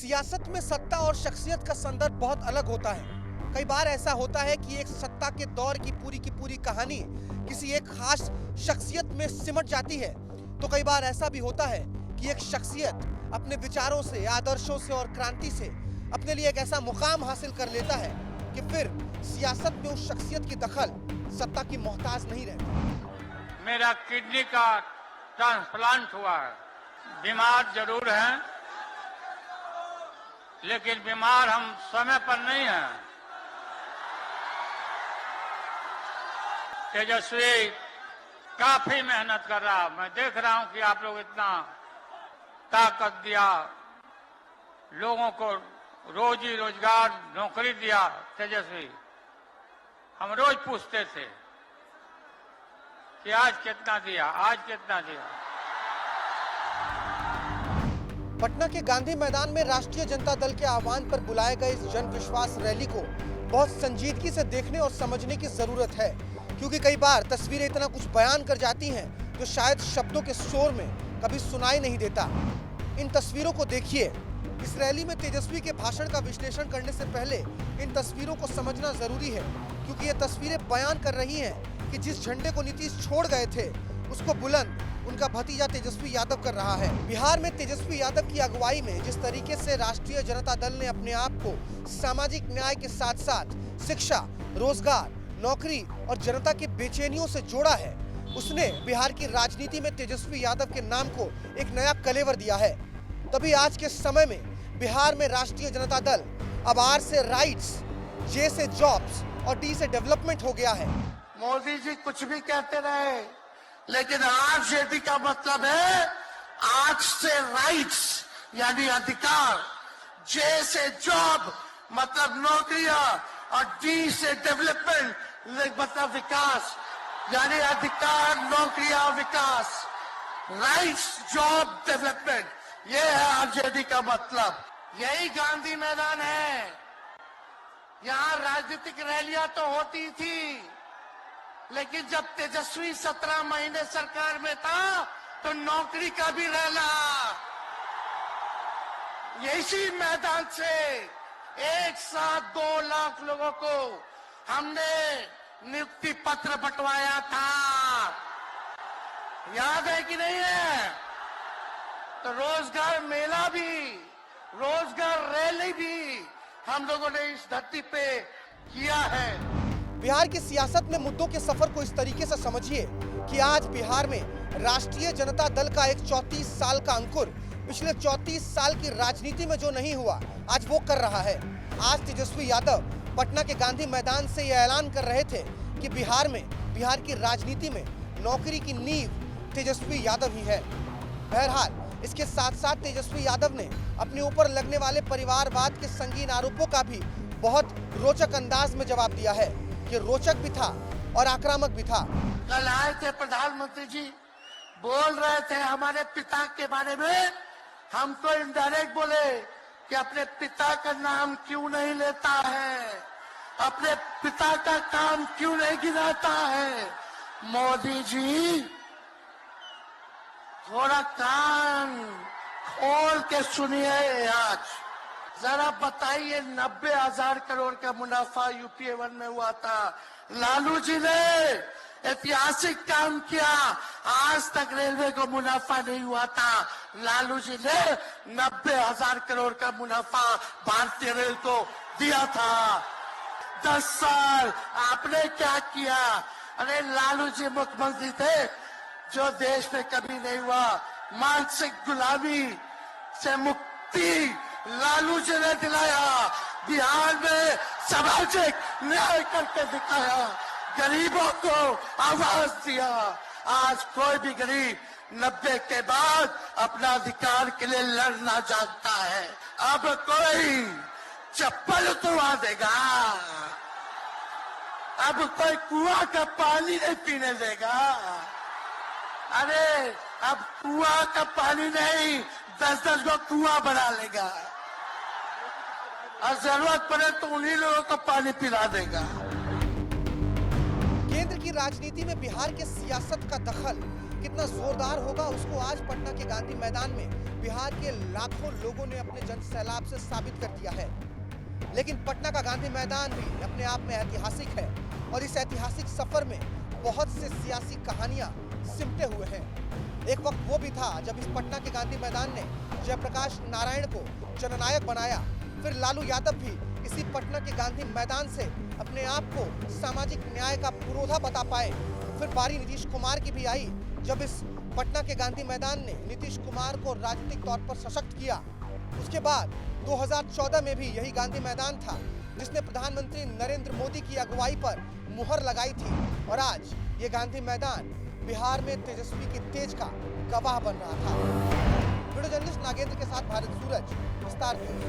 सियासत में सत्ता और शख्सियत का संदर्भ बहुत अलग होता है। कई बार ऐसा होता है कि एक सत्ता के दौर की पूरी कहानी किसी एक खास शख्सियत में सिमट जाती है, तो कई बार ऐसा भी होता है कि एक शख्सियत अपने विचारों से, आदर्शों से और क्रांति से अपने लिए एक ऐसा मुकाम हासिल कर लेता है कि फिर सियासत में उस शख्सियत की दखल सत्ता की मोहताज नहीं रहती। मेरा किडनी का ट्रांसप्लांट हुआ है। बीमार जरूर हैं, लेकिन बीमार हम समय पर नहीं हैं। तेजस्वी काफी मेहनत कर रहा, मैं देख रहा हूं कि आप लोग इतना ताकत दिया, लोगों को रोजी रोजगार नौकरी दिया। तेजस्वी, हम रोज पूछते थे कि आज कितना दिया, आज कितना दिया। पटना के गांधी मैदान में राष्ट्रीय जनता दल के आह्वान पर बुलाए गए इस जन विश्वास रैली को बहुत संजीदगी से देखने और समझने की जरूरत है, क्योंकि कई बार तस्वीरें इतना कुछ बयान कर जाती हैं जो शायद शब्दों के शोर में कभी सुनाई नहीं देता। इन तस्वीरों को देखिए। इस रैली में तेजस्वी के भाषण का विश्लेषण करने से पहले इन तस्वीरों को समझना जरूरी है, क्योंकि ये तस्वीरें बयान कर रही हैं कि जिस झंडे को नीतीश छोड़ गए थे उसको बुलंद उनका भतीजा तेजस्वी यादव कर रहा है। बिहार में तेजस्वी यादव की अगुवाई में जिस तरीके से राष्ट्रीय जनता दल ने अपने आप को सामाजिक न्याय के साथ साथ शिक्षा, रोजगार, नौकरी और जनता की बेचैनियों से जोड़ा है, उसने बिहार की राजनीति में तेजस्वी यादव के नाम को एक नया कलेवर दिया है। तभी आज के समय में बिहार में राष्ट्रीय जनता दल अब आर से राइट्स, जे से जॉब्स और डी से डेवलपमेंट हो गया है। मोदी जी कुछ भी कहते रहे, लेकिन आरजेडी का मतलब है आर से राइट्स यानी अधिकार, जे से जॉब मतलब नौकरियां और डी से डेवलपमेंट मतलब विकास, यानी अधिकार, नौकरियां, विकास। राइट्स, जॉब, डेवलपमेंट, ये है आरजेडी का मतलब। यही गांधी मैदान है। यहाँ राजनीतिक रैलियां तो होती थी, लेकिन जब तेजस्वी 17 महीने सरकार में था तो नौकरी का भी रैला। इसी मैदान से एक साथ 2 लाख लोगों को हमने नियुक्ति पत्र बंटवाया था, याद है कि नहीं है? तो रोजगार मेला भी, रोजगार रैली भी हम लोगों ने इस धरती पे किया है। बिहार की सियासत में मुद्दों के सफर को इस तरीके से समझिए कि आज बिहार में राष्ट्रीय जनता दल का एक 34 साल का अंकुर पिछले 34 साल की राजनीति में जो नहीं हुआ आज वो कर रहा है। आज तेजस्वी यादव पटना के गांधी मैदान से यह ऐलान कर रहे थे कि बिहार की राजनीति में नौकरी की नींव तेजस्वी यादव ही है। बहरहाल इसके साथ साथ तेजस्वी यादव ने अपने ऊपर लगने वाले परिवारवाद के संगीन आरोपों का भी बहुत रोचक अंदाज में जवाब दिया है। ये रोचक भी था और आक्रामक भी था। कल आए थे प्रधानमंत्री जी, बोल रहे थे हमारे पिता के बारे में, हमको इनडायरेक्ट बोले कि अपने पिता का नाम क्यों नहीं लेता है, अपने पिता का काम क्यों नहीं गिनाता है। मोदी जी थोड़ा कान खोल के सुनिए। आज जरा बताइए, 90,000 करोड़ का मुनाफा यूपीए 1 में हुआ था। लालू जी ने ऐतिहासिक काम किया, आज तक रेलवे को मुनाफा नहीं हुआ था। लालू जी ने 90,000 करोड़ का मुनाफा भारतीय रेल को दिया था। 10 साल आपने क्या किया? अरे लालू जी मुख्यमंत्री थे जो देश में कभी नहीं हुआ। मानसिक गुलामी से मुक्ति लालू जी ने दिलाया, बिहार में सामाजिक न्याय करके दिखाया, गरीबों को आवाज दिया। आज कोई भी गरीब 90 के बाद अपना अधिकार के लिए लड़ना जानता है। अब कोई चप्पल उतरवा देगा, अब कोई कुआं का पानी नहीं पीने देगा। अरे अब कुआं का पानी नहीं, 10-10 को कुआं बना लेगा और जरूरत पड़े तो उन्हीं लोगों को पानी पिला देगा। केंद्र की राजनीति में बिहार के सियासत का दखल कितना जोरदार होगा, उसको आज पटना के गांधी मैदान में बिहार के लाखों लोगों ने अपने जन सैलाब से साबित कर दिया है। लेकिन पटना का गांधी मैदान भी अपने आप में ऐतिहासिक है और इस ऐतिहासिक सफर में बहुत से सियासी कहानियां सिमटे हुए हैं। एक वक्त वो भी था जब इस पटना के गांधी मैदान ने जयप्रकाश नारायण को जननायक बनाया। फिर लालू यादव भी इसी पटना के गांधी मैदान से अपने आप को सामाजिक न्याय का पुरोधा बता पाए। फिर बारी नीतीश कुमार की भी आई जब इस पटना के गांधी मैदान ने नीतीश कुमार को राजनीतिक तौर पर सशक्त किया। उसके बाद 2014 में भी यही गांधी मैदान था जिसने प्रधानमंत्री नरेंद्र मोदी की अगुवाई पर मुहर लगाई थी और आज ये गांधी मैदान बिहार में तेजस्वी की तेज का गवाह बन रहा था। वीडियो जर्नलिस्ट नागेंद्र के साथ भारत सूरज, विस्तार न्यूज।